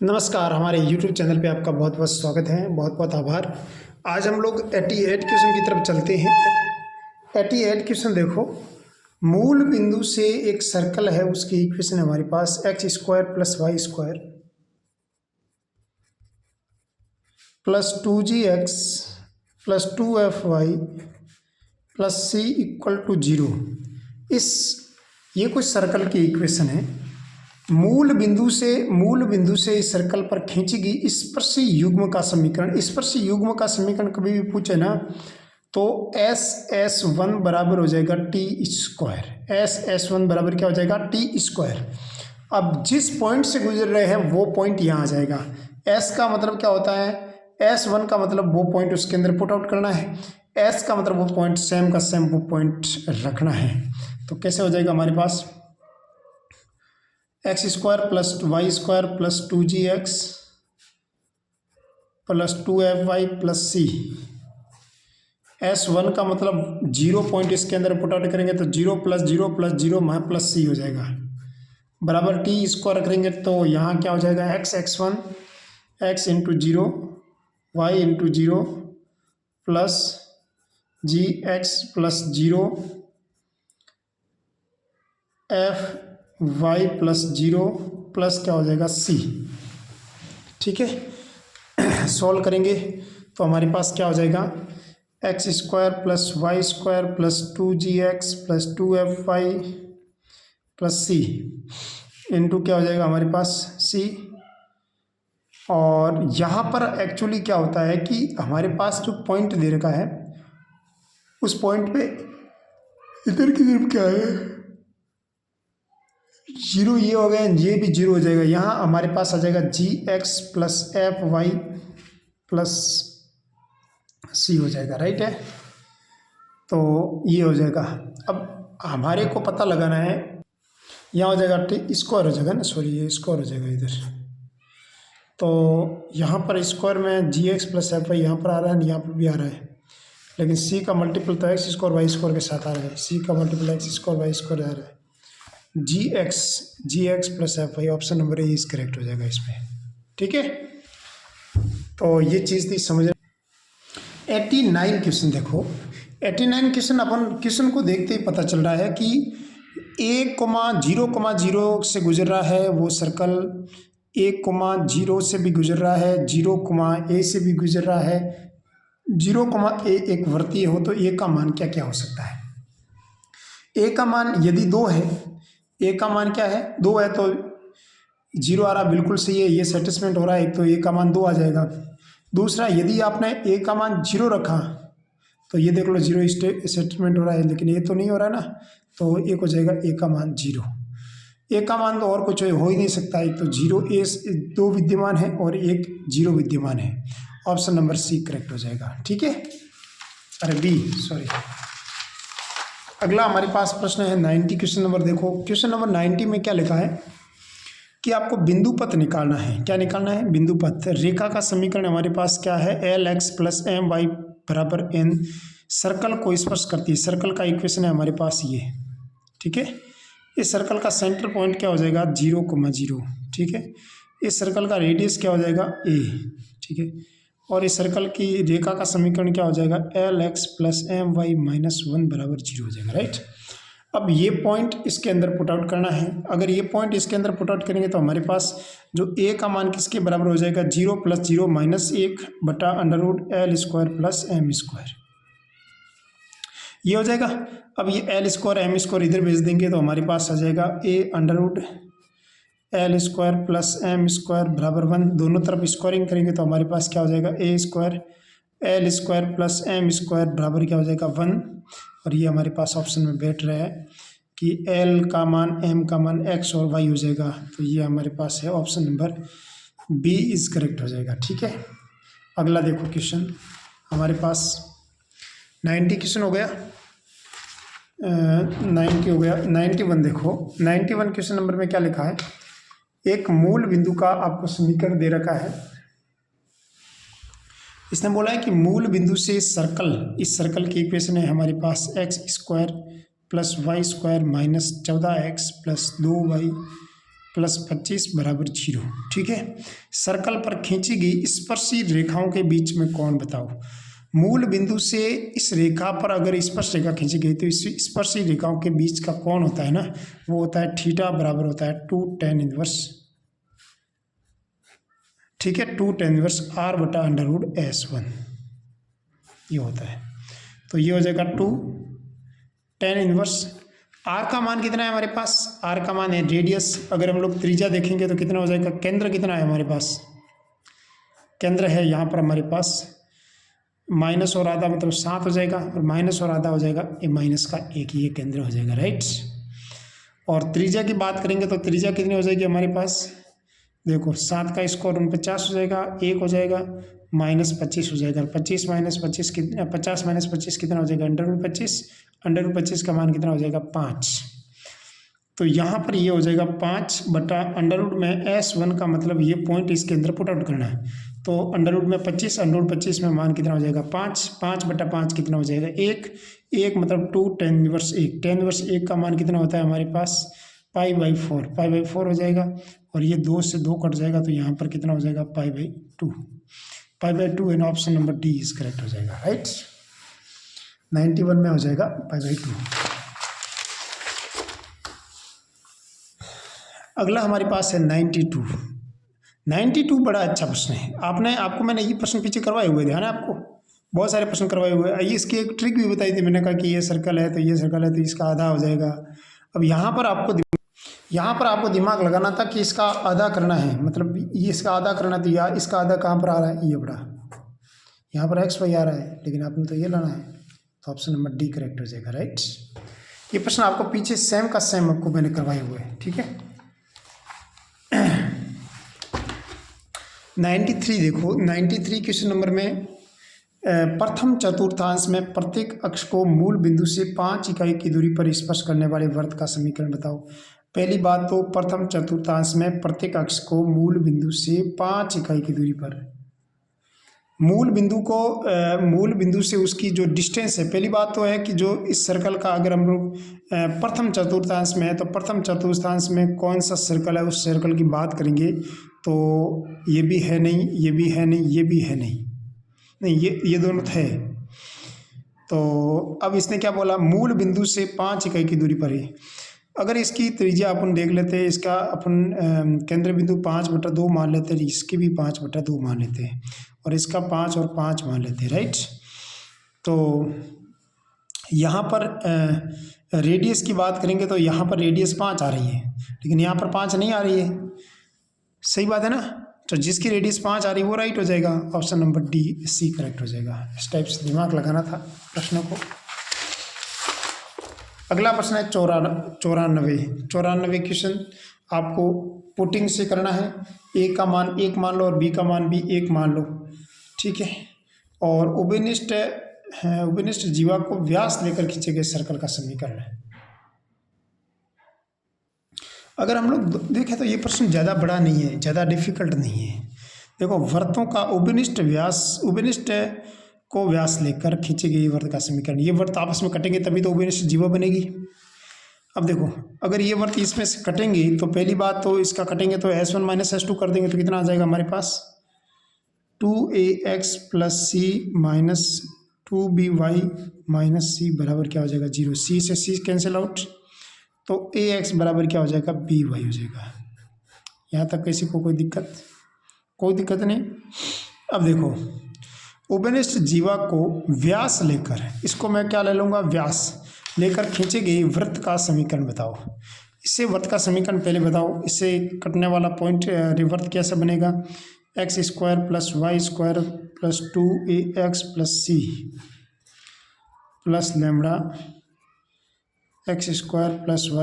नमस्कार, हमारे YouTube channel पे आपका बहुत बहुत स्वागत है। बहुत बहुत आभार। आज हम लोग 88 क्वेश्चन की तरफ चलते हैं। 88 क्वेश्चन देखो, मूल बिंदु से एक सर्कल है, उसकी इक्वेशन है हमारे पास X square plus Y square plus 2gx plus 2fy plus C equal to 0। ये कुछ सर्कल की इक्वेशन है। मूल बिंदु से इस सर्कल पर खींची गई स्पर्शी युग्म का समीकरण। स्पर्शी युग्म का समीकरण कभी भी पूछे ना तो S1 बराबर हो जाएगा टी स्क्वायर। S1 बराबर क्या हो जाएगा? T square. अब जिस पॉइंट से गुजर रहे हैं वो पॉइंट यहाँ आ जाएगा। S का मतलब क्या होता है? S1 का मतलब वो पॉइंट उसके अंदर पुट आउट करना है। S का मतलब वो पॉइंट सेम का सेम वो पॉइंट रखना है। तो कैसे हो जाएगा हमारे पास? X square plus Y square plus 2gx plus 2fy plus C. S1 का मतलब 0 पॉइंट इसके अंदर पुट आउट करेंगे तो 0 प्लस 0 प्लस 0 प्लस सी हो जाएगा, बराबर टी स्क्वायर करेंगे तो यहाँ क्या हो जाएगा? x1 x into 0 Y into 0 plus G X plus 0 F Y plus 0 plus क्या हो जाएगा? सी। ठीक है, सॉल्व करेंगे तो हमारे पास क्या हो जाएगा? X square plus Y square plus 2gx plus 2fy plus C into क्या हो जाएगा हमारे पास? सी। और यहाँ पर एक्चुअली क्या होता है कि हमारे पास जो पॉइंट दे रखा है उस पॉइंट पे इधर की तरफ क्या है? 0 ये हो गया, ये भी 0 हो जाएगा। यहाँ हमारे पास आ जाएगा gx plus F Y plus C हो जाएगा, राइट है। तो ये हो जाएगा। अब हमारे को पता लगाना है, यहाँ हो जाएगा टी स्क्वायर हो जाएगा ना, सॉरी ये स्क्वायर हो जाएगा इधर। तो यहाँ पर स्क्वायर में gx प्लस एफ वाई यहाँ पर आ रहा है, यहाँ पर भी आ रहा है, लेकिन सी का मल्टीपल तो एक्स स्क्वायर वाई स्क्वायर के साथ आ रहा है। सी का multiple X square Y square आ रहा है। G X plus F Y, option number A is correct हो जाएगा इसमें। ठीक है, तो ये चीज़ थी समझ। 89 क्वेश्चन देखो, 89 क्वेश्चन अपन क्वेश्चन को देखते ही पता चल रहा है कि 1,0,0 से गुजर रहा है वो सर्कल, 1,0 से भी गुजर रहा है, 0,a से भी गुजर रहा है, 0,a एक वृत्तीय हो तो a का मान क्या क्या हो सकता है? a का मान यदि 2 है, a का मान क्या है? 2 है तो 0 आ रहा, बिल्कुल सही है, ये सेटिस्फाइड हो रहा है। एक तो a का मान 2 आ जाएगा। दूसरा, यदि आपने a का मान 0 रखा तो ये देख लो 0 सेटलमेंट हो रहा है, लेकिन ये तो नहीं हो रहा ना, तो एक हो जाएगा a का मान 0। a का मान तो और कुछ हो ही नहीं सकता, एक तो 0 a 2 विद्यमान है और एक 0 विद्यमान है। ऑप्शन नंबर सी करेक्ट हो जाएगा। ठीक है, अरे बी सॉरी। अगला हमारे पास प्रश्न है 90 क्वेश्चन नंबर। देखो क्वेश्चन नंबर 90 में क्या लिखा है कि आपको बिंदु पथ निकालना है। क्या निकालना है? बिंदु पथ। रेखा का समीकरण हमारे पास क्या है? L x plus m y बराबर एन। सर्कल को स्पर्श करती है, सर्कल का इक्वेशन है हमारे पास ये। ठीक है, इस सर्कल का सेंटर पॉइंट क्या हो जाएगा? 0,0। ठीक है, इस सर्कल का रेडियस क्या हो जाएगा? ए। ठीक है, और इस सर्कल की रेखा का समीकरण क्या हो जाएगा? L x plus m y minus 1 बराबर 0 हो जाएगा, राइट। अब ये पॉइंट इसके अंदर पुट आउट करना है। अगर ये पॉइंट इसके अंदर पुट आउट करेंगे तो हमारे पास जो a का मान किसके बराबर हो जाएगा? 0 प्लस 0 माइनस 1 बटा under root l square plus m square, ये हो जाएगा। अब ये एल स्क्वायर एम स्क्वायर इधर भेज देंगे तो हमारे पास आ जाएगा a under root l square plus m square बराबर 1। दोनों तरफ स्क्वायरिंग करेंगे तो हमारे पास क्या हो जाएगा? a square l square plus m square बराबर क्या हो जाएगा? 1। और ये हमारे पास ऑप्शन में बैठ रहा है कि एल का मान एम का मान एक्स और वाई हो जाएगा, तो ये हमारे पास है option number b is correct हो जाएगा। ठीक है, अगला देखो क्वेश्चन हमारे पास 90 क्वेश्चन हो गया, 90 हो गया। 91 देखो, 91 क्वेश्चन नंबर में क्या लिखा है? एक मूल बिंदु का आपको समीकरण दे रखा है। इसने बोला है कि मूल बिंदु से इस सर्कल की इक्वेशन है हमारे पास X square plus Y square minus 14x plus 2y plus 25 बराबर 0। ठीक है, सर्कल पर खींची गई स्पर्शी रेखाओं के बीच में कोण बताओ। मूल बिंदु से इस रेखा पर अगर स्पर्श रेखा खींची गई तो इस स्पर्शी रेखाओं के बीच का कोण होता है ना, वो होता है थीटा, बराबर होता है 2 tan इनवर्स। ठीक है, 2 tan इनवर्स r बटा √S1 ये होता है। तो ये हो जाएगा 2 tan इनवर्स। r का मान कितना है हमारे पास, r का मान है रेडियस। अगर हम लोग त्रिज्या देखेंगे तो कितना हो जाएगा, केंद्र कितना है हमारे पास, केंद्र है यहाँ पर हमारे पास माइनस और आधा मतलब 7 हो जाएगा, और माइनस और आधा हो जाएगा ये माइनस का 1, ये केंद्र हो जाएगा, राइट। और त्रिज्या की बात करेंगे तो त्रिज्या कितनी हो जाएगी हमारे पास, देखो 7 का स्क्वायर 49 हो जाएगा, 1 हो जाएगा, -25 हो जाएगा। 25 माइनस 25 कितना, 50 माइनस 25 कितना हो जाएगा, √25। √25 का मान कितना हो जाएगा, 5। तो यहाँ पर ये हो जाएगा 5 बटा √ में S1 का मतलब ये पॉइंट इसके अंदर पुट आउट करना है। तो √ में 25, √25 में मान कितना हो जाएगा, 5। 5 बटा 5 कितना हो जाएगा, 1 मतलब 2 tan इनवर्स 1। tan इनवर्स 1 का मान कितना होता है हमारे पास, π/4। π/4 हो जाएगा, और ये 2 से 2 कट जाएगा, तो यहाँ पर कितना हो जाएगा, π/2। π/2 and option number D is correct हो जाएगा, राइट। 91 में हो जाएगा π/2। अगला हमारे पास है 92। 92 बड़ा अच्छा प्रश्न है। आपको मैंने ये प्रश्न पीछे करवाए हुए, ध्यान है आपको, बहुत सारे प्रश्न करवाए हुए हैं। इसकी एक ट्रिक भी बताई थी मैंने, कहा कि ये सर्कल है तो ये सर्कल है तो इसका आधा हो जाएगा। अब यहाँ पर आपको दिमाग लगाना था कि इसका आधा करना है, मतलब ये इसका आधा करना था, या इसका आधा कहाँ पर आ रहा है, ये बड़ा यहाँ पर XY आ रहा है, लेकिन आपने तो ये लाना है, तो ऑप्शन नंबर डी करेक्ट हो जाएगा, राइट। ये प्रश्न आपको पीछे सेम का सेम आपको मैंने करवाए हुए हैं, ठीक है। 93 देखो, 93 क्वेश्चन नंबर में प्रथम चतुर्थांश में प्रत्येक अक्ष को मूल बिंदु से 5 इकाई की दूरी पर स्पर्श करने वाले वृत्त का समीकरण बताओ। पहली बात तो प्रथम चतुर्थांश में प्रत्येक अक्ष को मूल बिंदु से 5 इकाई की दूरी पर, मूल बिंदु से उसकी जो डिस्टेंस है, पहली बात तो है कि जो इस सर्कल का अगर हम लोग प्रथम चतुर्थांश में है तो प्रथम चतुर्थांश में कौन सा सर्कल है, उस सर्कल की बात करेंगे तो ये भी है नहीं, ये भी है नहीं, ये भी है नहीं, ये दोनों थे। तो अब इसने क्या बोला, मूल बिंदु से 5 इकाई की दूरी पर है। अगर इसकी त्रिज्या अपन देख लेते हैं, इसका अपन केंद्र बिंदु 5/2 मान लेते हैं, इसकी भी 5/2 मान लेते हैं, और इसका 5 और 5 मान लेते हैं, राइट। तो यहाँ पर रेडियस की बात करेंगे तो यहाँ पर रेडियस 5 आ रही है, लेकिन यहाँ पर 5 नहीं आ रही है, सही बात है ना। तो जिसकी रेडियस 5 आ रही है वो राइट हो जाएगा, option number d c correct हो जाएगा। इस टाइप से दिमाग लगाना था प्रश्नों को। अगला प्रश्न है 94 क्वेश्चन आपको पुटिंग से करना है। ए का मान 1 मान लो और बी का मान भी 1 मान लो, ठीक है। और उभयनिष्ठ जीवा को व्यास लेकर खींचे गए सर्कल का समीकरण है। अगर हम लोग देखें तो ये प्रश्न ज़्यादा बड़ा नहीं है, ज़्यादा डिफिकल्ट नहीं है। देखो, वृत्तों का उभयनिष्ठ को व्यास लेकर खींची गई वृत्त का समीकरण, ये वृत्त आपस में कटेंगे तभी तो उभयनिष्ठ जीवा बनेगी। अब देखो, अगर ये वृत्त इसमें से कटेंगे तो पहली बात तो इसका कटेंगे तो S1 माइनस S2 कर देंगे तो कितना आ जाएगा हमारे पास, 2ax + c minus 2by minus c बराबर क्या हो जाएगा, 0। c से c कैंसिल आउट, तो ax बराबर क्या हो जाएगा, by हो जाएगा। यहाँ तक किसी को कोई दिक्कत नहीं। अब देखो, उभयनिष्ठ जीवा को व्यास लेकर, इसको मैं क्या ले लूँगा, व्यास लेकर खींचे गए वृत्त का समीकरण बताओ। इससे वृत्त का समीकरण पहले बताओ, इससे कटने वाला पॉइंट रिवर्त कैसे बनेगा, x² + y² + 2ax + c plus lambda x² + y²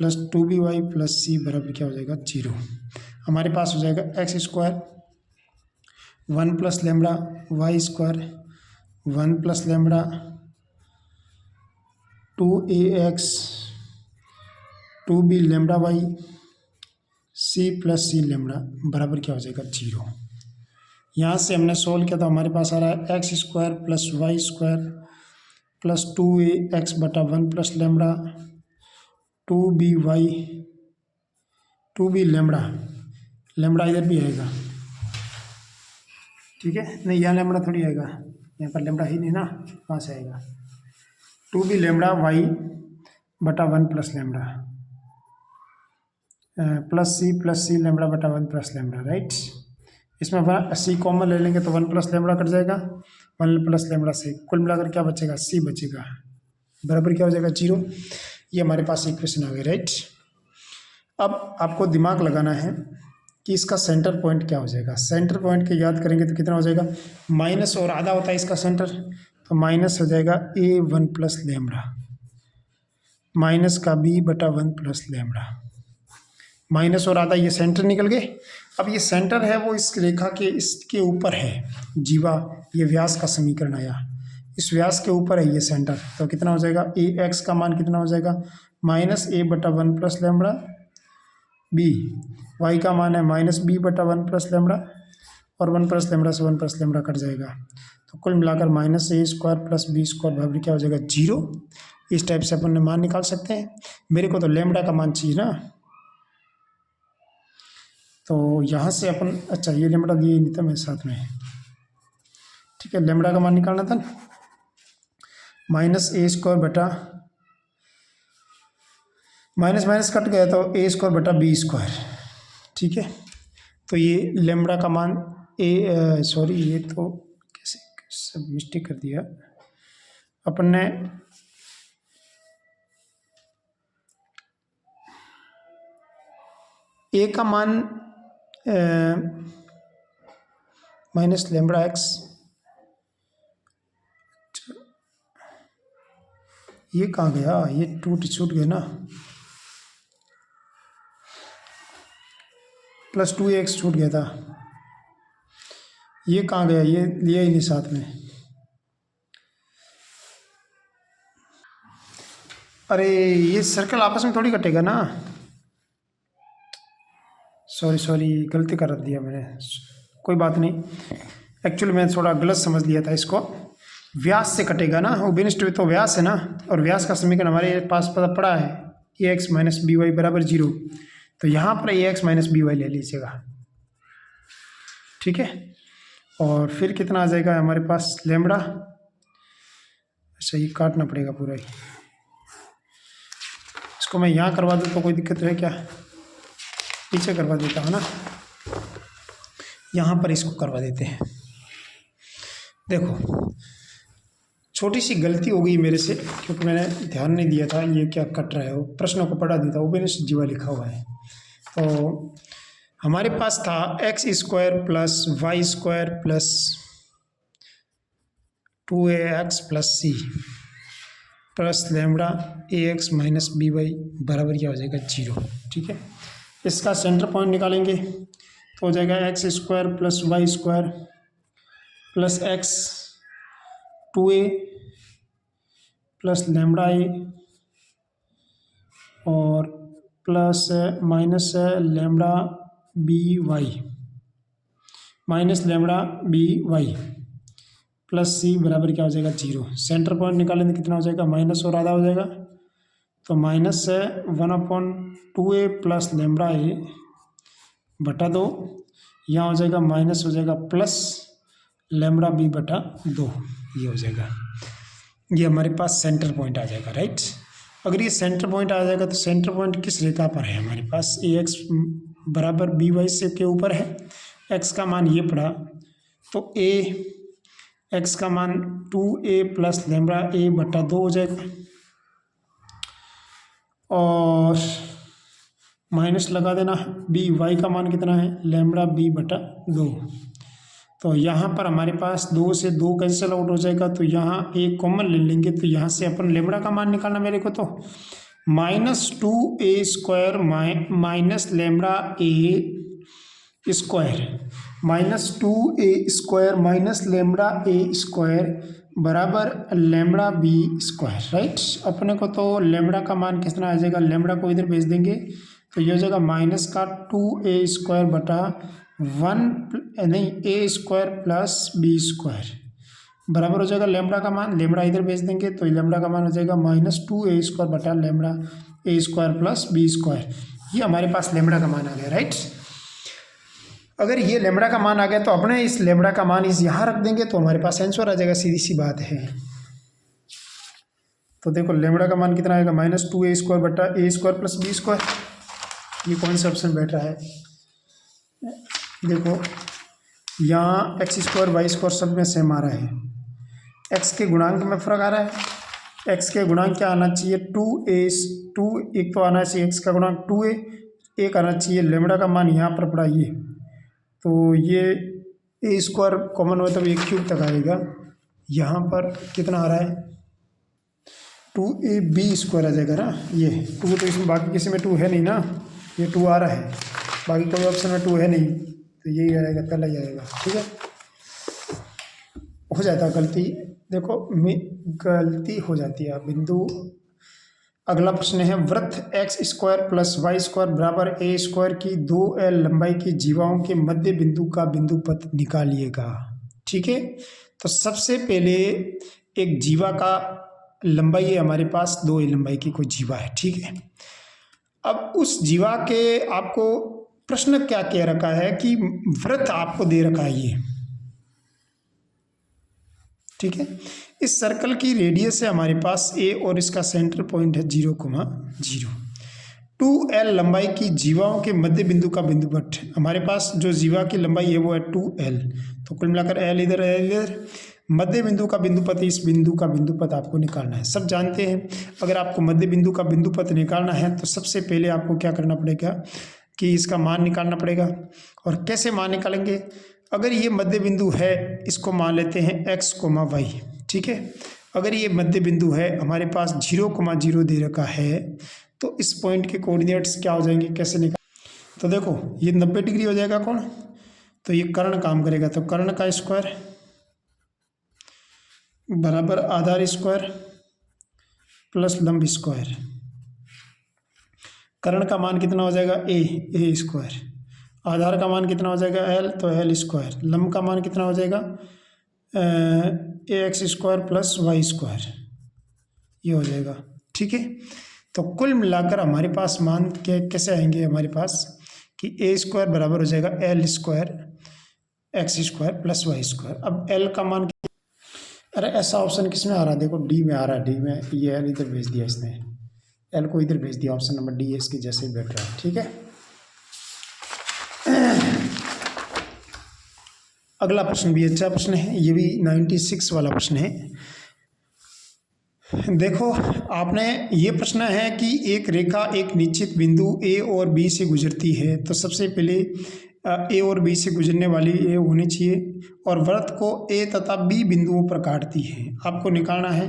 + 2by + c बराबर क्या हो जाएगा, 0। हमारे पास हो जाएगा x² 1 + lambda y² 1 + lambda 2ax 2b lambda y c + c lambda बराबर क्या हो जाएगा, 0। यहाँ से हमने सोल्व किया तो हमारे पास आ रहा है x² + y² + 2ax/1 + lambda 2b/, 2b lambda, lambda इधर भी आएगा, ठीक है। नहीं यहाँ लेमड़ा थोड़ी आएगा, यहाँ पर लेमड़ा ही नहीं ना, कहाँ से आएगा। 2b लेमड़ा y बटा 1 प्लस लेमड़ा प्लस सी लेमड़ा बटा 1 प्लस लेमड़ा, राइट। इसमें सी कॉमन ले लेंगे तो 1 प्लस लेमड़ा कट जाएगा, 1 प्लस लेमड़ा से कुल मिलाकर क्या बचेगा, सी बचेगा, बराबर क्या हो जाएगा 0। ये हमारे पास इक्वेशन आ गई, राइट। अब आपको दिमाग लगाना है कि इसका सेंटर पॉइंट क्या हो जाएगा। सेंटर पॉइंट के याद करेंगे तो कितना हो जाएगा, माइनस और आधा होता है इसका सेंटर, तो माइनस हो जाएगा a1 प्लस लेमड़ा माइनस का b बटा 1 प्लस लेमड़ा, माइनस और आधा ये सेंटर निकल गए। अब ये सेंटर है वो इस रेखा के इसके ऊपर है, जीवा ये व्यास का समीकरण आया, इस व्यास के ऊपर है ये सेंटर, तो कितना हो जाएगा, ए एक्स का मान कितना हो जाएगा, माइनस a बटा 1 प्लस लेमड़ा, बी वाई का मान है माइनस b बटा 1 प्लस लेमड़ा, और 1 प्लस लेमड़ा से 1 प्लस लेमड़ा कट जाएगा, तो कुल मिलाकर minus a square plus b square बराबर क्या हो जाएगा 0। इस टाइप से अपन ने मान निकाल सकते हैं। मेरे को तो लेमड़ा का मान चाहिए ना, तो यहाँ से अपन, अच्छा ये लेमड़ा दिए नहीं था मेरे साथ में, ठीक है, लेमड़ा का मान निकालना था, माइनस a स्क्वायर बटा, माइनस माइनस कट गया तो a स्क्वायर बटा b स्क्वायर, ठीक है। तो ये लेमड़ा का मान सॉरी ये तो कैसे सब मिस्टेक कर दिया अपन ने, a का मान माइनस लेमड़ा एक्स, ये कहाँ गया, ये छूट गया ना, प्लस 2x छूट गया था, ये कहाँ गया, ये लिया ही नहीं साथ में, अरे ये सर्कल आपस में थोड़ी कटेगा ना, सॉरी गलती कर दिया मैंने, कोई बात नहीं, एक्चुअली मैं थोड़ा गलत समझ लिया था इसको, व्यास से कटेगा ना, वो बिनिष्ट तो व्यास है ना, और व्यास का समीकरण हमारे पास पड़ा है ए एक्स माइनस बी वाई बराबर 0, तो यहाँ पर ए एक्स माइनस बी वाई ले लीजिएगा, ठीक है। और फिर कितना आ जाएगा हमारे पास लेमड़ा, अच्छा ये काटना पड़ेगा पूरा ही, इसको मैं यहाँ करवा दूँ तो कोई दिक्कत है क्या, पीछे करवा देता हूँ ना, यहाँ पर इसको करवा देते हैं। देखो छोटी सी गलती हो गई मेरे से, क्योंकि मैंने ध्यान नहीं दिया था ये क्या कट रहा है, वो प्रश्नों को पढ़ा देता, वो मैंने जीवा लिखा हुआ है। तो हमारे पास था X square plus Y square plus 2ax plus C plus lambda A X minus B Y बराबर क्या हो जाएगा 0, ठीक है। इसका सेंटर पॉइंट निकालेंगे तो हो जाएगा X square plus Y square plus X 2a plus lambda A और plus minus lambda B Y minus lambda B Y plus C बराबर क्या हो जाएगा 0। सेंटर पॉइंट निकालेंगे कितना हो जाएगा, माइनस और आधा हो जाएगा, तो माइनस 1/2a प्लस लेमड़ा ए बटा 2, यहाँ हो जाएगा माइनस हो जाएगा प्लस लेमड़ा बी बटा 2, ये हो जाएगा, ये हमारे पास सेंटर पॉइंट आ जाएगा, राइट। अगर ये सेंटर पॉइंट आ जाएगा तो सेंटर पॉइंट किस रेखा पर है हमारे पास, ए एक्स बराबर बी वाई से के ऊपर है, एक्स का मान ये पड़ा, तो ए एक्स का मान 2a प्लस लेमड़ा ए बटा 2 हो जाएगा, और माइनस लगा देना, बी वाई का मान कितना है, लेमड़ा बी बटा 2, तो यहाँ पर हमारे पास 2 से 2 कैंसिल आउट हो जाएगा, तो यहाँ a कॉमन ले लेंगे, तो यहाँ से अपन लेमड़ा का मान निकालना मेरे को, तो minus 2a square minus lambda A square minus 2a square minus lambda A square बराबर लेमड़ा बी स्क्वायर, राइट। अपने को तो लेमड़ा का मान कितना आ जाएगा, लेमड़ा को इधर भेज देंगे तो ये हो जाएगा माइनस का 2a स्क्वायर बटा 1 a square plus b square बराबर हो जाएगा लेमड़ा का मान, लेमड़ा इधर भेज देंगे तो लेमड़ा का मान हो जाएगा माइनस 2a स्क्वायर बटा lambda A square plus b square, ये हमारे पास लेमड़ा का मान आ गया, राइट। अगर ये लेमड़ा का मान आ गया तो अपने इस लेमड़ा का मान इस यहाँ रख देंगे तो हमारे पास आंसर आ जाएगा, सीधी सी बात है। तो देखो लेमड़ा का मान कितना आएगा, -2a स्क्वायर बटा ए स्क्वायर प्लस बी स्क्वायर। ये कौन सा ऑप्शन बैठ रहा है, देखो यहाँ एक्स स्क्वायर वाई स्क्वायर सब में सेम आ रहा है, एक्स के गुणांक में फर्क आ रहा है। एक्स के गुणांक क्या आना चाहिए, 2a, 2 एक तो आना चाहिए एक्स का गुणांक 2a, एक आना चाहिए लेमड़ा का मान यहाँ पर पड़ा ये, तो ये ए स्क्वायर कॉमन हो तब 1³ तक आएगा। यहाँ पर कितना आ रहा है, 2ab स्क्वायर आ जाएगा ना, ये 2 तो इसमें बाकी किसी में 2 है नहीं ना, ये 2 आ रहा है, बाकी कोई ऑप्शन में 2 है नहीं, तो यही आएगा, पहला ही आएगा, ठीक है। हो जाता गलती, देखो गलती हो जाती है बिंदु। अगला प्रश्न है, वृत्त x square plus Y square बराबर ए स्क्वायर की 2l लंबाई की जीवाओं के मध्य बिंदु का बिंदु पथ निकालिएगा, ठीक है। तो सबसे पहले एक जीवा का लंबाई है हमारे पास, 2l लंबाई की कोई जीवा है, ठीक है। अब उस जीवा के आपको प्रश्न क्या कह रखा है कि वृत्त आपको दे रखा है ये, ठीक है। इस सर्कल की रेडियस है हमारे पास a और इसका सेंटर पॉइंट है 0,0। 2l लंबाई की जीवाओं के मध्य बिंदु का बिंदु पथ, हमारे पास जो जीवा की लंबाई है वो है 2l, तो कुल मिलाकर l इधर है, इधर मध्य बिंदु का बिंदु पथ, इस बिंदु का बिंदु पथ आपको निकालना है। सब जानते हैं अगर आपको मध्य बिंदु का बिंदु पथ निकालना है तो सबसे पहले आपको क्या करना पड़ेगा कि इसका मान निकालना पड़ेगा। और कैसे मान निकालेंगे, अगर ये मध्य बिंदु है इसको मान लेते हैं x, y, ठीक है। अगर ये मध्य बिंदु है हमारे पास 0,0 दे रखा है तो इस पॉइंट के कोऑर्डिनेट्स क्या हो जाएंगे, कैसे निकाल, तो देखो ये 90 डिग्री हो जाएगा कौन, तो ये कर्ण काम करेगा, तो कर्ण का स्क्वायर बराबर आधार स्क्वायर प्लस लंब स्क्वायर। कर्ण का मान कितना हो जाएगा ए स्क्वायर, आधार का मान कितना हो जाएगा l, तो l स्क्वायर, लंब का मान कितना हो जाएगा ax square plus Y square, ये हो जाएगा, ठीक है। तो कुल मिलाकर हमारे पास मान कैसे आएंगे हमारे पास कि a स्क्वायर बराबर हो जाएगा l square x square plus Y square. अब l का मान, अरे ऐसा ऑप्शन किस में आ रहा है, देखो डी में आ रहा है, डी में ये l इधर भेज दिया इसने, l को इधर भेज दिया, ऑप्शन नंबर डी है इसके जैसे ही बैठ रहा है, ठीक है। अगला प्रश्न भी अच्छा प्रश्न है, ये भी 96 वाला प्रश्न है। देखो आपने ये प्रश्न है कि एक रेखा एक निश्चित बिंदु a और b से गुजरती है, तो सबसे पहले a और b से गुजरने वाली a होनी चाहिए और वृत्त को a तथा b बिंदुओं पर काटती है। आपको निकालना है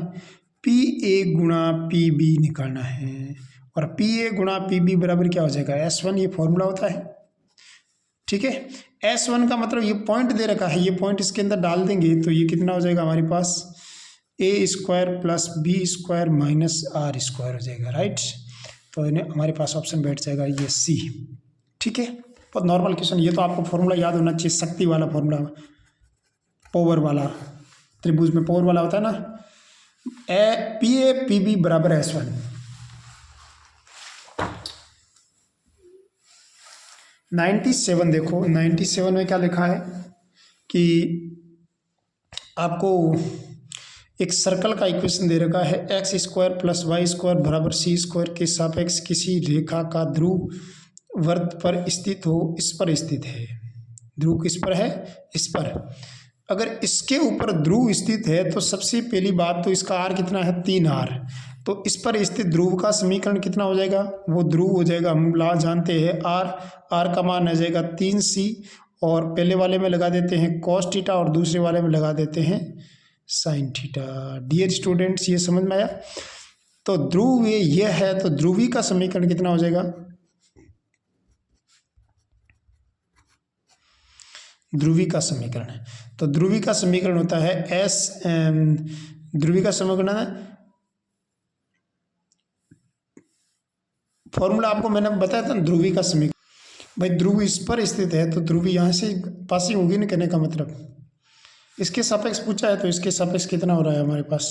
PA गुणा PB निकालना है, और PA गुणा PB बराबर क्या हो जाएगा S1, ये फॉर्मूला होता है, ठीक है। S1 का मतलब ये पॉइंट दे रखा है, ये पॉइंट इसके अंदर डाल देंगे तो ये कितना हो जाएगा हमारे पास a square plus b square minus r square हो जाएगा, राइट। तो हमारे पास ऑप्शन बैठ जाएगा ये C, ठीक है। बहुत नॉर्मल क्वेश्चन, ये तो आपको फॉर्मूला याद होना चाहिए, शक्ति वाला फॉर्मूला, पावर वाला, त्रिभुज में पावर वाला होता है ना, PA PB बराबर S1। 97 देखो, 97 में क्या लिखा है कि आपको एक सर्कल का इक्वेशन दे रखा है, x square plus Y square बराबर सी स्क्वायर के सापेक्ष किसी रेखा का ध्रुव वृत्त पर स्थित हो, इस पर स्थित है। ध्रुव किस पर है, इस पर। अगर इसके ऊपर ध्रुव स्थित है तो सबसे पहली बात तो इसका आर कितना है 3r, तो इस पर स्थित ध्रुव का समीकरण कितना हो जाएगा, वो ध्रुव हो जाएगा, हम जानते हैं r का मान आ जाएगा 3c, और पहले वाले में लगा देते हैं cos थीटा और दूसरे वाले में लगा देते हैं sin थीटा। डियर स्टूडेंट्स ये समझ में आया। तो ध्रुव ये है, तो ध्रुवी का समीकरण कितना हो जाएगा, ध्रुवी का समीकरण है, तो ध्रुवी का समीकरण होता है ध्रुवी का समीकरण है, फॉर्मूला आपको मैंने बताया था ध्रुवी का समीकरण। भाई ध्रुव इस पर स्थित है तो ध्रुवी यहाँ से पासिंग होगी ना, कहने का मतलब इसके सापेक्ष पूछा है, तो इसके सापेक्ष कितना हो रहा है हमारे पास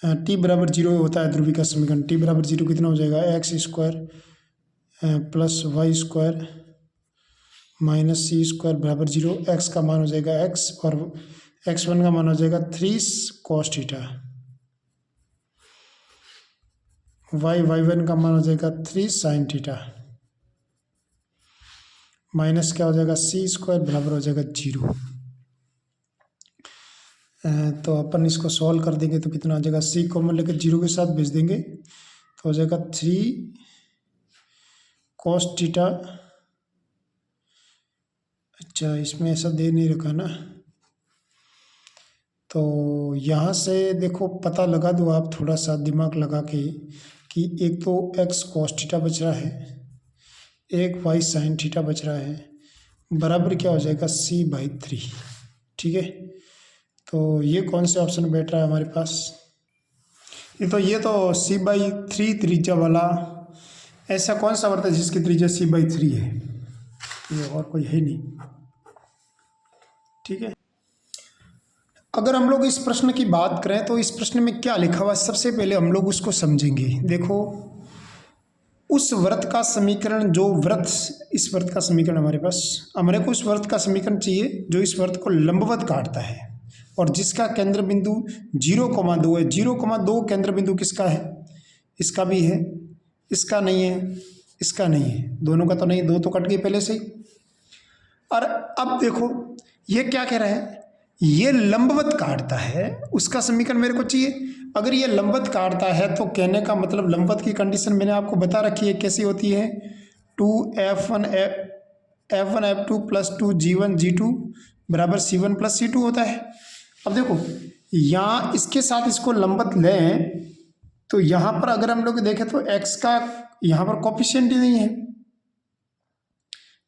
टी बराबर जीरो होता है ध्रुवी का समीकरण। टी बराबर जीरो कितना हो जाएगा, X square plus Y square minus C square बराबर जीरो। एक्स का मान हो जाएगा एक्स और x1 का मान हो जाएगा 3 cos थीटा। y1 का मान हो जाएगा 3 sin थीटा माइनस क्या हो जाएगा सी स्क्वायर बराबर हो जाएगा जीरो। तो अपन इसको सॉल्व कर देंगे तो कितना आ जाएगा, सी कॉमन लेकर जीरो के साथ भेज देंगे तो हो जाएगा 3 cos थीटा। अच्छा इसमें ऐसा दे नहीं रखा ना, तो यहाँ से देखो पता लगा दो आप थोड़ा सा दिमाग लगा के कि एक तो x cos थीटा बच रहा है, एक y sin थीटा बच रहा है, बराबर क्या हो जाएगा c/3। ठीक है, तो ये कौन से ऑप्शन बैठ रहा है हमारे पास, ये तो c/3 त्रिज्या वाला। ऐसा कौन सा वर्त है जिसकी त्रिज्या c/3 है, ये और कोई है नहीं। ठीक है, अगर हम लोग इस प्रश्न की बात करें तो इस प्रश्न में क्या लिखा हुआ है, सबसे पहले हम लोग उसको समझेंगे। देखो उस वृत्त का समीकरण, जो वृत्त, इस वृत्त का समीकरण हमारे को उस वृत्त का समीकरण चाहिए जो इस वृत्त को लंबवत काटता है और जिसका केंद्र बिंदु 0,2 है। 0,2 केंद्र बिंदु किसका है, इसका भी है, इसका नहीं है, इसका नहीं है, दोनों का तो नहीं, दो तो कट गई पहले से ही। और अब देखो ये क्या कह रहा है, ये लंबवत काटता है, उसका समीकरण मेरे को चाहिए। अगर ये लंबवत काटता है तो कहने का मतलब लंबवत की कंडीशन मैंने आपको बता रखी है कैसी होती है, 2f1f2 प्लस 2g1g2 बराबर c1 प्लस c2 होता है। अब देखो यहाँ इसके साथ इसको लंबवत लें तो यहाँ पर अगर हम लोग देखें तो x का यहाँ पर कोफिशिएंट ही नहीं है,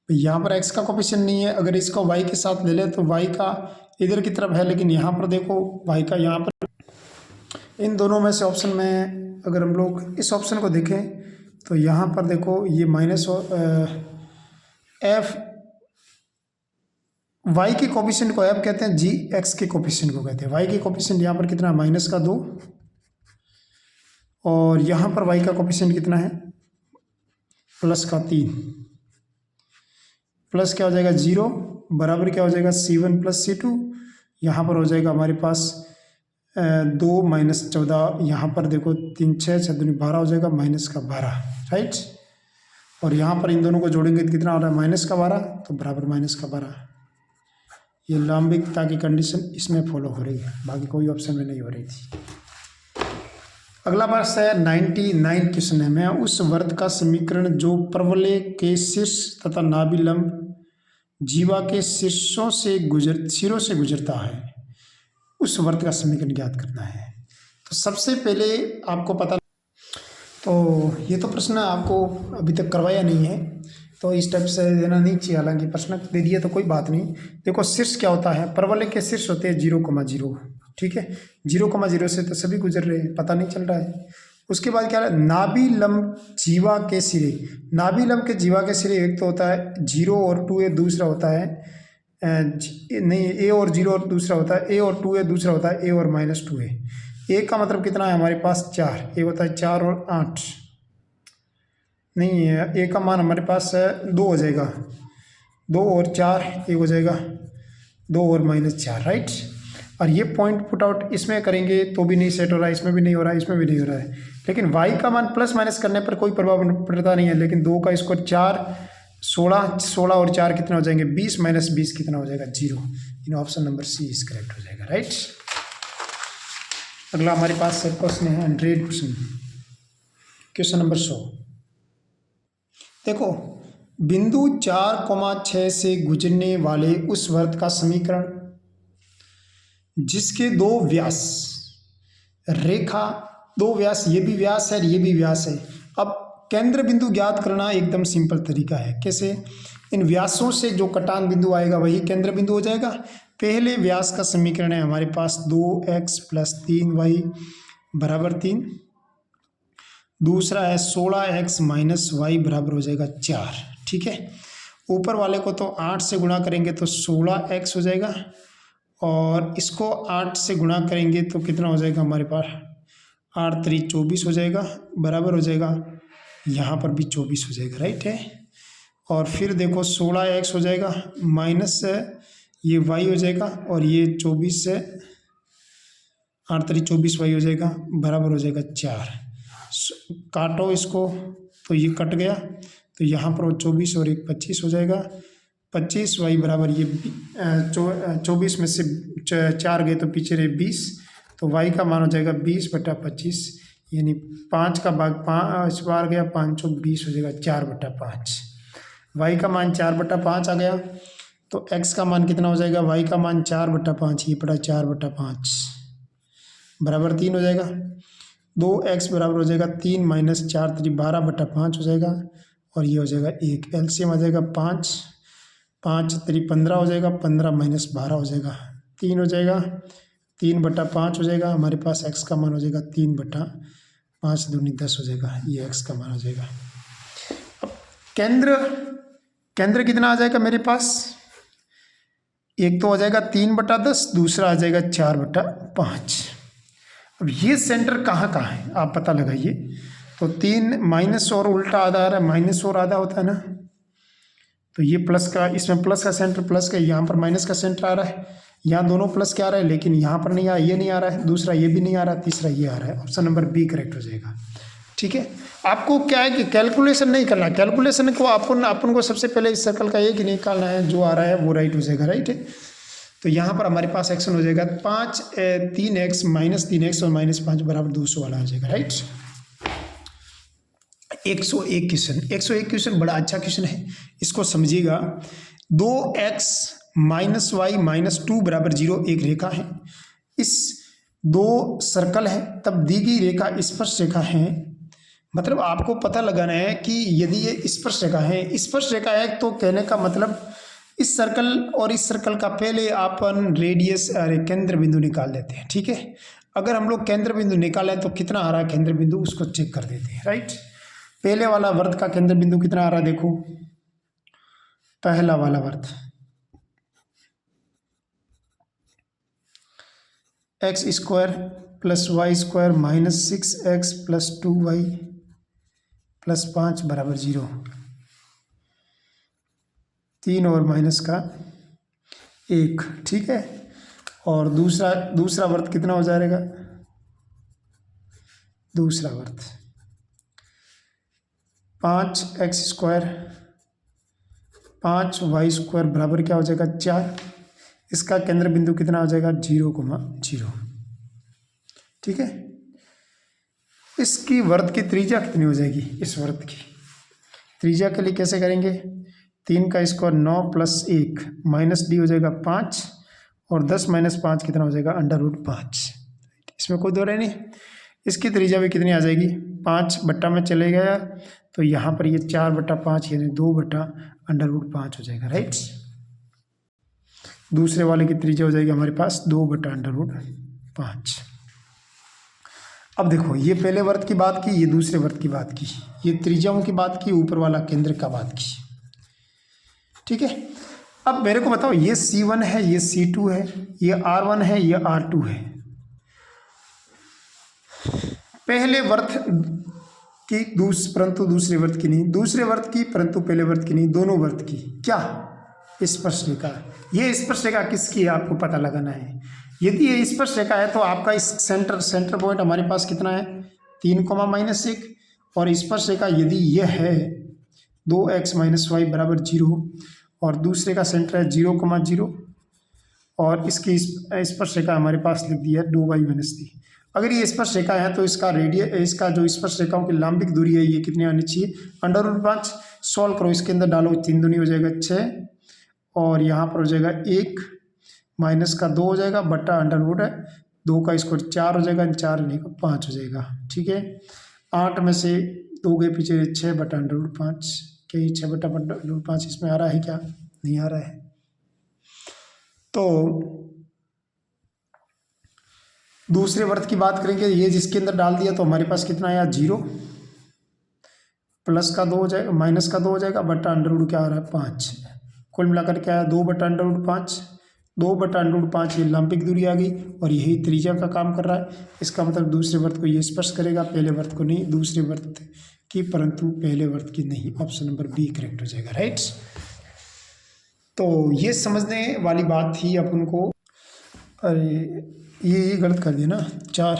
यहाँ पर x का कोफिशिएंट नहीं है। अगर इसको y के साथ ले ले तो y का इधर की तरफ है, लेकिन यहाँ पर देखो y का यहाँ पर, इन दोनों में से ऑप्शन में अगर हम लोग इस ऑप्शन को देखें तो यहाँ पर देखो ये माइनस एफ y के कोफिशिएंट को f कहते हैं, जी x के कोफिशिएंट को कहते हैं। y के कोफिशिएंट यहाँ पर कितना, -2, और यहाँ पर y का कोफिशिएंट कितना है, +3। प्लस क्या हो जाएगा 0 बराबर क्या हो जाएगा c1 प्लस c2। यहाँ पर हो जाएगा हमारे पास 2 - 14, यहाँ पर देखो 3 6 6 दूनी 12 हो जाएगा, -12, राइट। और यहाँ पर इन दोनों को जोड़ेंगे तो कितना हो रहा है, -12, तो बराबर -12। ये लंबिकता की कंडीशन इसमें फॉलो हो रही है, बाकी कोई ऑप्शन में नहीं हो रही थी। अगला प्रश्न है 99 क्वेश्चन है, मैं उस वर्त का समीकरण जो परवलय के शीर्ष तथा नाभिलंब जीवा के सिरों से गुजरता है, उस वर्त का समीकरण ज्ञात करना है। तो सबसे पहले आपको पता, तो ये तो प्रश्न आपको अभी तक करवाया नहीं है तो इस टाइप से देना नहीं चाहिए, हालांकि प्रश्न दे दिया तो कोई बात नहीं। देखो शीर्ष क्या होता है, परवलय के शीर्ष होते हैं 0,0, ठीक है, 0,0 से तो सभी गुजर रहे हैं, पता नहीं चल रहा है। उसके बाद क्या है, नाभिलंब जीवा के सिरे, नाभिलंब के जीवा के सिरे एक तो होता है 0 और 2a, दूसरा होता है नहीं a और 0 और दूसरा होता है a और 2a, दूसरा होता है a और -2a। a का मतलब कितना है हमारे पास 4, a होता है 4 और 8, नहीं है a का मान हमारे पास 2 हो जाएगा, 2 और 4 a हो जाएगा 2 और -4, राइट। और ये पॉइंट पुट आउट इसमें करेंगे तो भी नहीं सेट हो रहा है, इसमें भी नहीं हो रहा है, इसमें भी नहीं हो रहा है। लेकिन y का मान प्लस माइनस करने पर कोई प्रभाव पड़ता नहीं है, लेकिन 2 का स्क्वायर 4, 16 और 4 कितना हो जाएंगे 20, -20 कितना हो जाएगा 0। इन option number C is correct हो जाएगा, राइट। अगला हमारे पास क्वेश्चन है 100 क्वेश्चन नंबर 100। देखो बिंदु 4,6 से गुजरने वाले उस वृत्त का समीकरण जिसके दो व्यास, रेखा दो व्यास, ये भी व्यास है ये भी व्यास है। अब केंद्र बिंदु ज्ञात करना एकदम सिंपल तरीका है, कैसे, इन व्यासों से जो कटान बिंदु आएगा वही केंद्र बिंदु हो जाएगा। पहले व्यास का समीकरण है हमारे पास 2x + 3y = 3, दूसरा है 16x - y बराबर हो जाएगा 4, ठीक है। ऊपर वाले को तो 8 से गुणा करेंगे तो 16x हो जाएगा, और इसको 8 से गुणा करेंगे तो कितना हो जाएगा हमारे पास 8 3 24 हो जाएगा, बराबर हो जाएगा, यहाँ पर भी 24 हो जाएगा, राइट है। और फिर देखो 16x हो जाएगा माइनस ये y हो जाएगा, और ये 24 से 8 3 24 y हो जाएगा, बराबर हो जाएगा 4। काटो इसको तो ये कट गया, तो यहाँ पर 24 और एक 25 हो जाएगा, 25y बराबर ये 24 में से 4 गए तो पीछे रहे 20, तो y का मान हो जाएगा 20/25, यानी 5 का भाग 5 बार गया, 5 चौक 20 हो जाएगा 4/5। y का मान 4/5 आ गया, तो x का मान कितना हो जाएगा, y का मान 4/5, ये पड़ा 4/5 बराबर 3 हो जाएगा। 2x बराबर हो जाएगा 3 माइनस 4 3 12/5 हो जाएगा, और ये हो जाएगा 1, एलसीएम आ जाएगा 5 5 3 15 हो जाएगा, 15 माइनस 12 हो जाएगा 3 हो जाएगा, 3/5 हो जाएगा, हमारे पास x का मान हो जाएगा 3/5 दूनी 10 हो जाएगा, ये x का मान हो जाएगा। अब केंद्र कितना आ जाएगा मेरे पास, एक तो हो जाएगा 3/10, दूसरा आ जाएगा 4/5। अब ये सेंटर कहाँ है आप पता लगाइए। तो 3 माइनस और उल्टा आधा आ रहा है, माइनस और आधा होता है ना, तो ये प्लस का, इसमें प्लस का सेंटर प्लस का, यहाँ पर माइनस का सेंटर आ रहा है, यहाँ दोनों प्लस के आ रहा है, लेकिन यहाँ पर नहीं आ, ये नहीं आ रहा है, दूसरा ये भी नहीं आ रहा, तीसरा ये आ रहा है, ऑप्शन नंबर बी करेक्ट हो जाएगा। ठीक है, आपको क्या है कि कैलकुलेशन नहीं करना, कैलकुलेशन को अपन को सबसे पहले इस सर्कल का एक ही निकालना है, जो आ रहा है वो राइट हो जाएगा, राइट है। तो यहाँ पर हमारे पास एक्शन हो जाएगा 3x माइनस 3x और माइनस 5 बराबर 200 वाला आ जाएगा, राइट। 101 क्वेश्चन, 101 क्वेश्चन बड़ा अच्छा क्वेश्चन है, इसको समझिएगा। 2x माइनस वाई माइनस 2 बराबर 0 एक रेखा है, इस दो सर्कल है, तब दी गई रेखा स्पर्श रेखा है। मतलब आपको पता लगाना है कि यदि ये स्पर्श रेखा है, स्पर्श रेखा है, तो कहने का मतलब इस सर्कल और इस सर्कल का पहले अपन रेडियस केंद्र बिंदु निकाल लेते हैं। ठीक है, अगर हम लोग केंद्र बिंदु निकालें तो कितना आ रहा है केंद्र बिंदु, उसको चेक कर देते हैं, राइट। पहले वाला वृत्त का केंद्र बिंदु कितना आ रहा है, देखो पहला वाला वृत्त x² + y² minus 6x + 2y + 5 बराबर 0, 3 और माइनस का 1। ठीक है, और दूसरा वृत्त कितना हो जाएगा, दूसरा वृत्त 5x² 5y² बराबर क्या हो जाएगा 4, इसका केंद्र बिंदु कितना हो जाएगा 0,0। ठीक है, इसकी वृत्त की त्रिज्या कितनी हो जाएगी, इस वृत्त की त्रिज्या के लिए कैसे करेंगे, 3 का स्क्वायर 9 + 1 माइनस डी हो जाएगा 5, और 10 - 5 कितना हो जाएगा √5। इसमें कोई दो राय नहीं। इसकी त्रिज्या भी कितनी आ जाएगी, 5 बट्टा में चले गया, तो यहाँ पर ये 4/5 यानी 2/√5 हो जाएगा, राइट। दूसरे वाले की त्रिज्या हो जाएगी हमारे पास 2/√5। अब देखो, ये पहले वृत्त की बात की, ये दूसरे वृत्त की बात की, ये त्रिज्याओं की बात की, ऊपर वाला केंद्र का बात की। ठीक है, अब मेरे को बताओ, ये C1 है, ये C2 है, ये R1 है, ये R2 है। पहले वृत्त की परंतु दूसरे वृत्त की नहीं, दूसरे वृत्त की परंतु पहले वृत्त की नहीं, दोनों वृत्त की क्या स्पर्श रेखा। ये स्पर्श रेखा किसकी है आपको पता लगाना है। यदि ये स्पर्श रेखा है तो आपका इस सेंटर पॉइंट हमारे पास कितना है 3, -1, और स्पर्श रेखा यदि यह है 2x - y बराबर 0, और दूसरे का सेंटर है 0,0, और इसकी स्पर्श रेखा हमारे पास लिख दी है 2y - 3। अगर ये स्पर्श रेखा है तो इसका जो स्पर्श रेखाओं की लंबिक दूरी है ये कितनी आनी चाहिए, √5। सॉल्व करो, इसके अंदर डालो, 3 दूनी हो जाएगा 6, और यहाँ पर हो जाएगा 1 माइनस का 2 हो जाएगा बट्टा √2 का स्क्वायर 4 हो जाएगा, 4 नहीं का 5 हो जाएगा। ठीक है, 8 में से 2 गए पीछे 6/√5, क्या ये 6/√5 इसमें आ रहा है, क्या नहीं आ रहा है। तो दूसरे वृत्त की बात करेंगे, ये जिसके अंदर डाल दिया तो हमारे पास कितना आया 0, प्लस का 2 हो जाएगा, माइनस का 2 हो जाएगा बट्टा √, क्या आ रहा है 5, कुल मिलाकर क्या आया 2/√5। 2/√5 ये लंबिक दूरी आ गई और यही त्रिज्या का काम कर रहा है। इसका मतलब दूसरे वृत्त को ये स्पर्श करेगा, पहले वृत्त को नहीं, दूसरे वृत्त की परंतु पहले वृत्त की नहीं। ऑप्शन नंबर बी करेक्ट हो जाएगा, राइट। तो ये समझने वाली बात थी अपन को। अरे ये गलत कर दिया ना, 4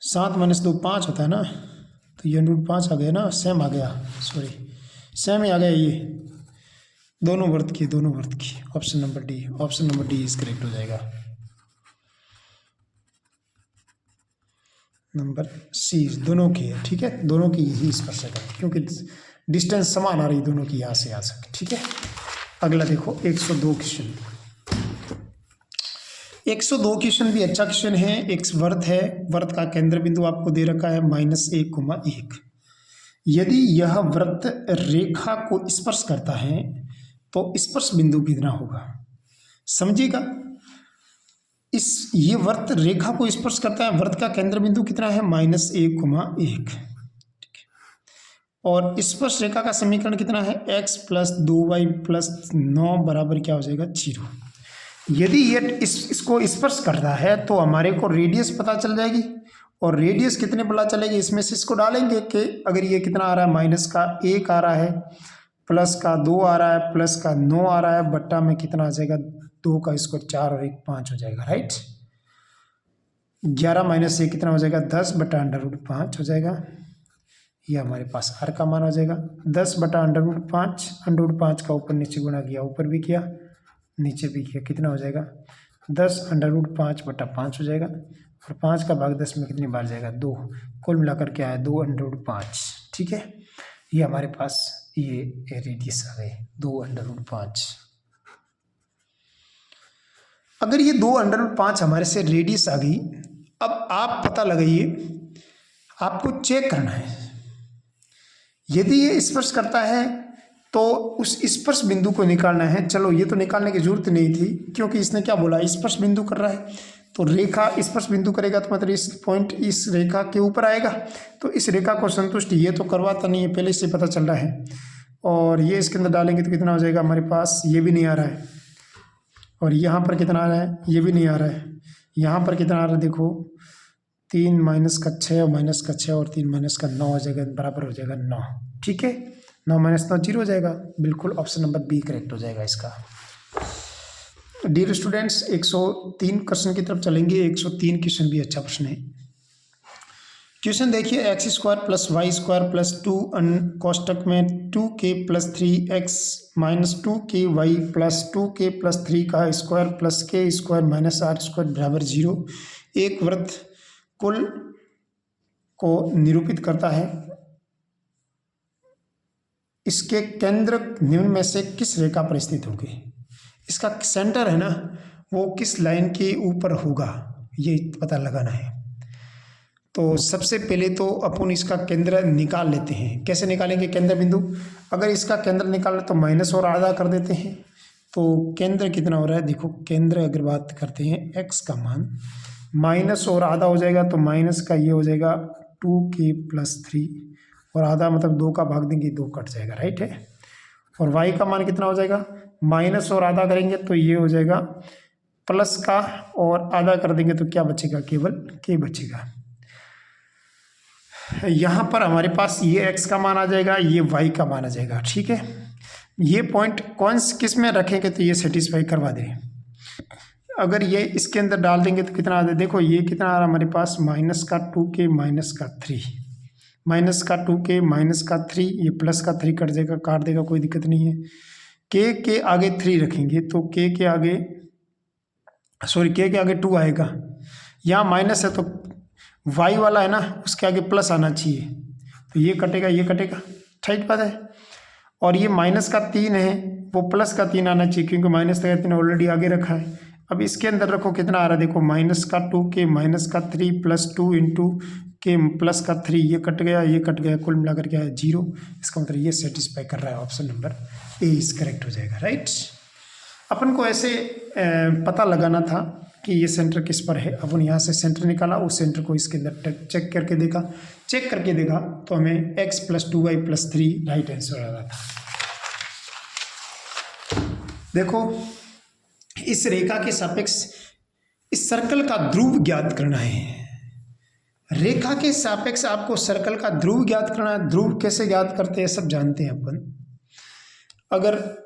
7 - 2 5 होता है ना, तो ये √5 आ गया ना, सेम आ गया, सॉरी सेम ही आ गया, ये दोनों वृत्त की। Option number D is correct हो जाएगा। नंबर सी दोनों की है, ठीक है, दोनों की ही स्पर्शक है क्योंकि डिस्टेंस समान आ रही दोनों की, यहाँ से आ सके, ठीक है। अगला देखो 102 क्वेश्चन। 102 क्वेश्चन भी अच्छा क्वेश्चन है। एक वृत्त है, वृत्त का केंद्र बिंदु आपको दे रखा है -1,1। यदि यह वृत्त रेखा को स्पर्श करता है तो स्पर्श बिंदु कितना होगा, समझिएगा। ये वृत्त रेखा को स्पर्श करता है, वृत्त का केंद्र बिंदु कितना है -1,1, और स्पर्श रेखा का समीकरण कितना है x + 2y + 9 बराबर क्या हो जाएगा 0। यदि ये इसको स्पर्श कर रहा है तो हमारे को रेडियस पता चल जाएगी, और रेडियस कितने पता चलेगी, इसमें से इसको डालेंगे कि अगर ये कितना आ रहा है -1 आ रहा है, +2 आ रहा है, +9 आ रहा है, बट्टा में कितना आ जाएगा 2 का स्क्वायर 4 और 1 5 हो जाएगा, राइट। 11 - 1 कितना हो जाएगा 10/√5 हो जाएगा। ये हमारे पास r का मान हो जाएगा 10/√5। √5 का ऊपर नीचे गुणा किया, ऊपर भी किया नीचे भी किया, कितना हो जाएगा 10√5/5 हो जाएगा, और 5 का भाग 10 में कितनी बार जाएगा 2, कुल मिलाकर क्या है 2√5, ठीक है। ये हमारे पास ये रेडियस आ गए 2√5। अगर ये 2√5 हमारे से रेडियस आ गई, अब आप पता लगाइए, आपको चेक करना है यदि ये स्पर्श करता है तो उस स्पर्श बिंदु को निकालना है। चलो ये तो निकालने की जरूरत नहीं थी क्योंकि इसने क्या बोला, स्पर्श बिंदु कर रहा है, तो रेखा स्पर्श बिंदु करेगा तो मतलब इस पॉइंट इस रेखा के ऊपर आएगा, तो इस रेखा को संतुष्ट ये तो करवाता नहीं है, पहले से पता चल रहा है। और ये इसके अंदर डालेंगे तो कितना हो जाएगा हमारे पास, ये भी नहीं आ रहा है, और यहाँ पर कितना आ रहा है, ये भी नहीं आ रहा है। यहाँ पर कितना आ रहा है देखो, 3 - 6 और -6 और 3 - 9 हो जाएगा, बराबर हो जाएगा 9, ठीक है। 9 - 9 0 हो जाएगा, बिल्कुल ऑप्शन नंबर बी करेक्ट हो जाएगा इसका। डियर स्टूडेंट्स 103 क्वेश्चन की तरफ चलेंगे। 103 क्वेश्चन भी अच्छा प्रश्न है। क्वेश्चन देखिए, x² + y² + 2 कोष्टक में 2k + 3x - 2ky + 2k + 3 का स्क्वायर + k² - r² बराबर 0 एक वृत्त कुल को निरूपित करता है। इसके केंद्र निम्न में से किस रेखा पर स्थित होगी। इसका सेंटर है ना, वो किस लाइन के ऊपर होगा ये पता लगाना है। तो सबसे पहले तो अपन इसका केंद्र निकाल लेते हैं। कैसे निकालेंगे केंद्र बिंदु, अगर इसका केंद्र निकालना तो माइनस और आधा कर देते हैं, तो केंद्र कितना हो रहा है देखो, केंद्र अगर बात करते हैं x का मान माइनस और आधा हो जाएगा, तो माइनस का ये हो जाएगा 2k + 3 और आधा मतलब 2 का भाग देंगे 2 कट जाएगा, राइट है। और y का मान कितना हो जाएगा, माइनस और आधा करेंगे तो ये हो जाएगा प्लस का, और आधा कर देंगे तो क्या बचेगा, केवल k बचेगा। यहाँ पर हमारे पास ये x का मान आ जाएगा, ये y का मान आ जाएगा, ठीक है। ये पॉइंट कौन किस में रखेंगे तो ये सेटिस्फाई करवा दे। अगर ये इसके अंदर डाल देंगे तो कितना आ जाए, देखो ये कितना आ रहा है हमारे पास, माइनस का 2k -3, माइनस का 2k -3, ये प्लस का 3 कट जाएगा, काट देगा, कोई दिक्कत नहीं है। k के आगे 3 रखेंगे तो k के आगे k के आगे 2 आएगा। यहाँ माइनस है तो y वाला है ना, उसके आगे प्लस आना चाहिए, तो ये कटेगा, ये कटेगा, ठीक बात है। और ये माइनस का 3 है, वो प्लस का 3 आना चाहिए क्योंकि माइनस का 3 ऑलरेडी आगे रखा है। अब इसके अंदर रखो कितना आ रहा है देखो, माइनस का 2k -3 + 2 × k + 3, ये कट गया, ये कट गया, कुल मिलाकर क्या है 0। इसका मतलब ये सेटिस्फाई कर रहा है, option number A is correct हो जाएगा, राइट। अपन को ऐसे पता लगाना था कि ये सेंटर किस पर है। अपन यहाँ से सेंटर निकाला, उस सेंटर को इसके अंदर चेक करके देखा तो हमें x + 2y + 3 राइट आंसर आ रहा था। देखो इस रेखा के सापेक्ष इस सर्कल का ध्रुव ज्ञात करना है। रेखा के सापेक्ष आपको सर्कल का ध्रुव ज्ञात करना है। ध्रुव कैसे ज्ञात करते हैं सब जानते हैं अपन। अगर